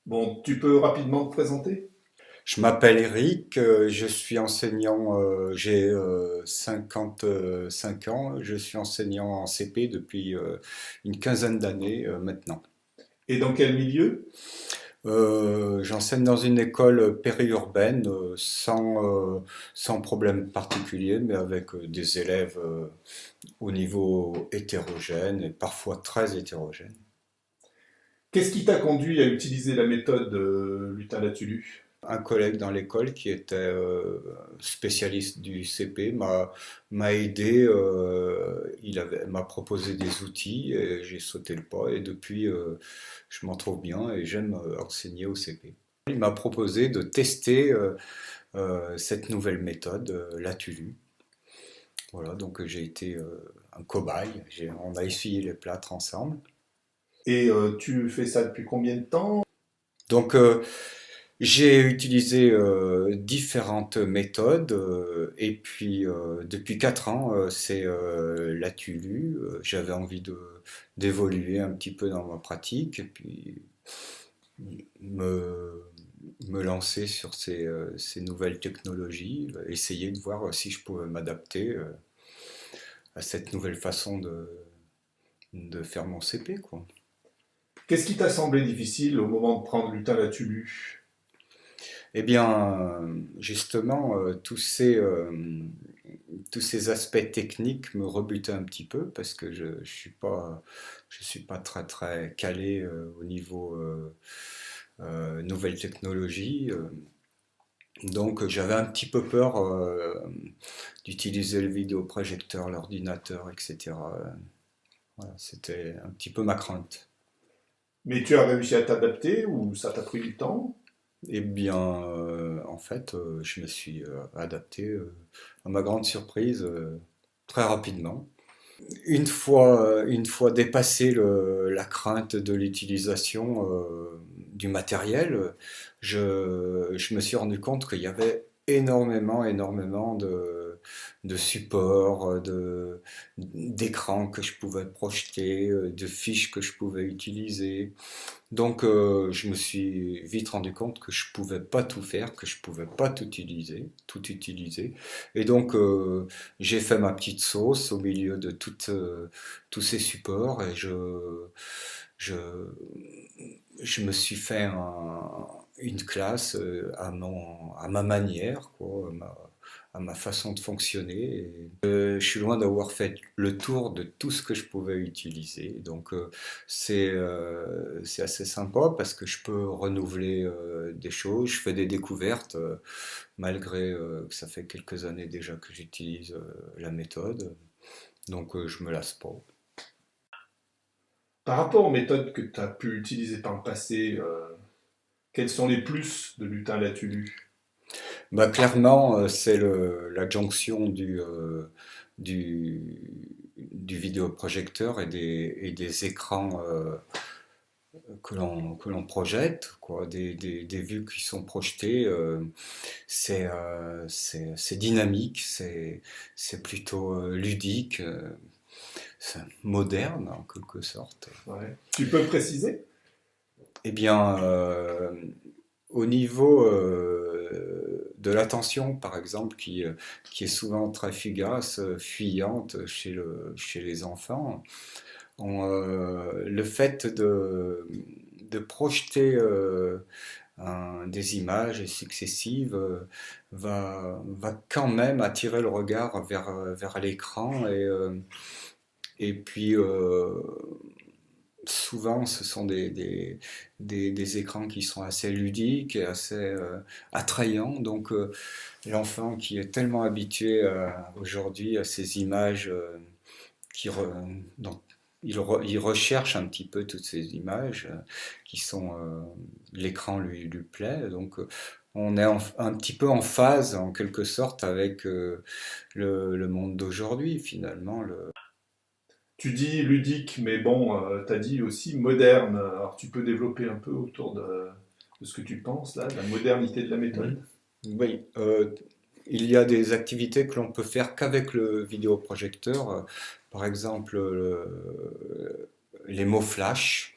Bon, tu peux rapidement te présenter? Je m'appelle Eric, je suis enseignant, j'ai 55 ans, je suis enseignant en CP depuis une quinzaine d'années maintenant. Et dans quel milieu? J'enseigne dans une école périurbaine sans problème particulier, mais avec des élèves au niveau hétérogène et parfois très hétérogène. Qu'est-ce qui t'a conduit à utiliser la méthode Lutin-Latulu? Un collègue dans l'école qui était spécialiste du CP m'a aidé, m'a proposé des outils et j'ai sauté le pas et depuis je m'en trouve bien et j'aime enseigner au CP. Il m'a proposé de tester cette nouvelle méthode, l'Atulu. Voilà, donc j'ai été un cobaye. On a essuyé les plâtres ensemble. Et tu fais ça depuis combien de temps? Donc j'ai utilisé différentes méthodes et puis depuis 4 ans, c'est l'Atulu. J'avais envie d'évoluer un petit peu dans ma pratique et puis me, me lancer sur ces nouvelles technologies, essayer de voir si je pouvais m'adapter à cette nouvelle façon de faire mon CP, quoi. Qu'est-ce qui t'a semblé difficile au moment de prendre Lutin-Latulu? Eh bien, justement, tous ces aspects techniques me rebutaient un petit peu parce que je suis pas très très calé au niveau nouvelles technologies. Donc j'avais un petit peu peur d'utiliser le vidéoprojecteur, l'ordinateur, etc. Voilà, c'était un petit peu ma crainte. Mais tu as réussi à t'adapter ou ça t'a pris du temps? Eh bien, en fait, je me suis adapté à ma grande surprise très rapidement. Une fois dépassé la crainte de l'utilisation du matériel, je me suis rendu compte qu'il y avait énormément de supports, d'écrans que je pouvais projeter, de fiches que je pouvais utiliser. Donc, je me suis vite rendu compte que je pouvais pas tout faire, que je pouvais pas tout utiliser. Et donc, j'ai fait ma petite sauce au milieu de tous ces supports et je, je me suis fait une classe à ma manière, quoi, à ma façon de fonctionner. Et, je suis loin d'avoir fait le tour de tout ce que je pouvais utiliser. Donc, c'est assez sympa parce que je peux renouveler des choses, je fais des découvertes malgré que ça fait quelques années déjà que j'utilise la méthode. Donc, je me lasse pas. Par rapport aux méthodes que tu as pu utiliser par le passé, quels sont les plus de Lutin-Latulu? Bah, clairement, c'est la jonction du, du vidéoprojecteur et des écrans que l'on projette, quoi, des vues qui sont projetées. C'est dynamique, c'est plutôt ludique, c'est moderne en quelque sorte. Ouais. Tu peux préciser? Eh bien, au niveau de l'attention, par exemple, qui est souvent très fugace, fuyante chez les enfants, le fait de projeter des images successives va quand même attirer le regard vers l'écran et puis souvent ce sont des écrans qui sont assez ludiques et assez attrayants. Donc l'enfant qui est tellement habitué aujourd'hui à ces images qui dont il recherche un petit peu toutes ces images qui sont l'écran lui plaît. Donc on est un petit peu en phase en quelque sorte avec le monde d'aujourd'hui finalement. Tu dis ludique, mais bon, tu as dit aussi moderne. Alors tu peux développer un peu autour de ce que tu penses là, de la modernité de la Mhm. méthode? Oui, il y a des activités que l'on peut faire qu'avec le vidéoprojecteur. Par exemple, les mots flash.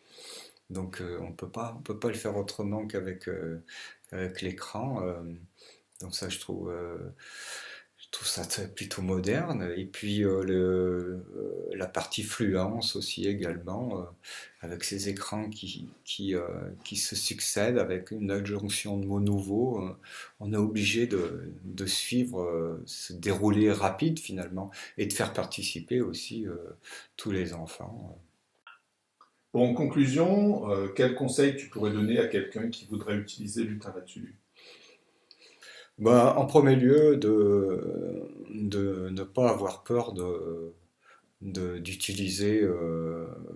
Donc on peut pas le faire autrement avec l'écran. Donc ça, je trouve ça plutôt moderne. Et puis la partie fluence aussi également, avec ces écrans qui se succèdent avec une adjonction de mots nouveaux. On est obligé de suivre ce déroulé rapide finalement et de faire participer aussi tous les enfants. Bon, en conclusion, quel conseil tu pourrais donner à quelqu'un qui voudrait utiliser Lutin là-dessus? Bah, en premier lieu, de ne pas avoir peur d'utiliser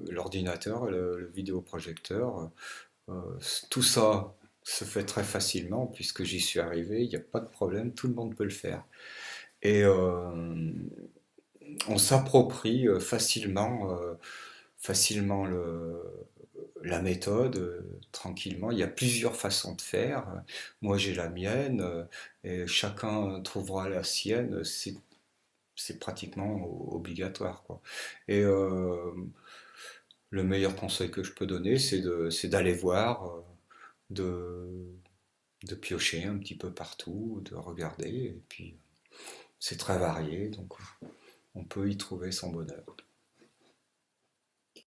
l'ordinateur, le vidéoprojecteur. Euh, Tout ça se fait très facilement puisque j'y suis arrivé, il n'y a pas de problème, tout le monde peut le faire. Et on s'approprie facilement la méthode, tranquillement. Il y a plusieurs façons de faire. Moi j'ai la mienne, et chacun trouvera la sienne. C'est pratiquement obligatoire, quoi. Et le meilleur conseil que je peux donner, c'est d'aller voir, de, de piocher un petit peu partout, de regarder, et puis c'est très varié, donc on peut y trouver son bonheur.